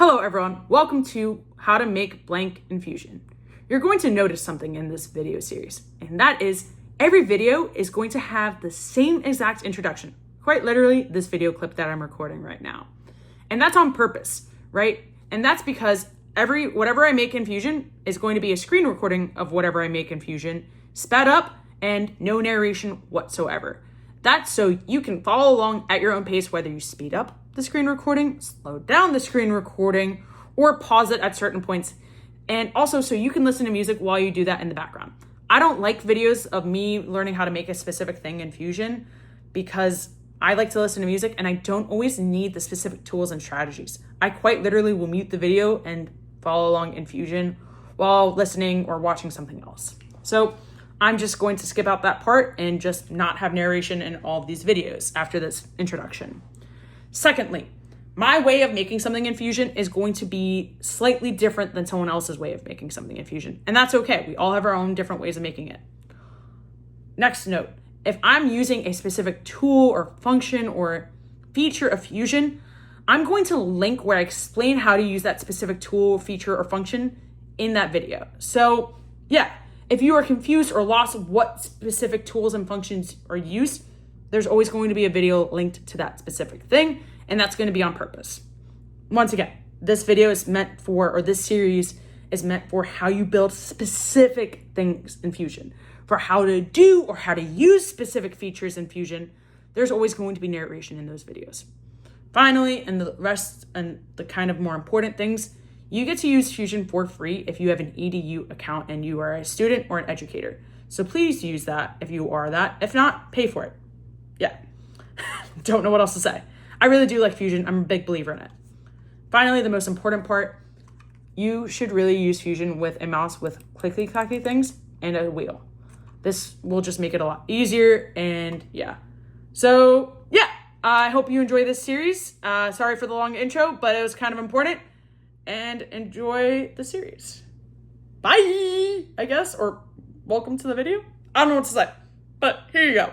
Hello everyone, welcome to How to Make Blank in Fusion. You're going to notice something in this video series, and that is every video is going to have the same exact introduction. Quite literally, this video clip that I'm recording right now. And that's on purpose, right? And that's because whatever I make in Fusion is going to be a screen recording of whatever I make in Fusion, sped up and no narration whatsoever. That's so you can follow along at your own pace, whether you speed up the screen recording, slow down the screen recording, or pause it at certain points. And also so you can listen to music while you do that in the background. I don't like videos of me learning how to make a specific thing in Fusion because I like to listen to music and I don't always need the specific tools and strategies. I quite literally will mute the video and follow along in Fusion while listening or watching something else. So I'm just going to skip out that part and just not have narration in all of these videos after this introduction. Secondly, my way of making something in Fusion is going to be slightly different than someone else's way of making something in Fusion. And that's okay. We all have our own different ways of making it. Next note, if I'm using a specific tool or function or feature of Fusion, I'm going to link where I explain how to use that specific tool, feature, or function in that video. So yeah, if you are confused or lost of what specific tools and functions are used, there's always going to be a video linked to that specific thing, and that's going to be on purpose. Once again, this video is meant for, or this series is meant for how you build specific things in Fusion. For how to do or how to use specific features in Fusion, there's always going to be narration in those videos. Finally, and the rest and the kind of more important things, you get to use Fusion for free if you have an EDU account and you are a student or an educator. So please use that if you are that. If not, pay for it. Yeah, don't know what else to say. I really do like Fusion. I'm a big believer in it. Finally, the most important part, you should really use Fusion with a mouse with clicky-clacky things and a wheel. This will just make it a lot easier, and yeah. So yeah, I hope you enjoy this series. Sorry for the long intro, but it was kind of important, and enjoy the series. Bye, I guess, or welcome to the video. I don't know what to say, but here you go.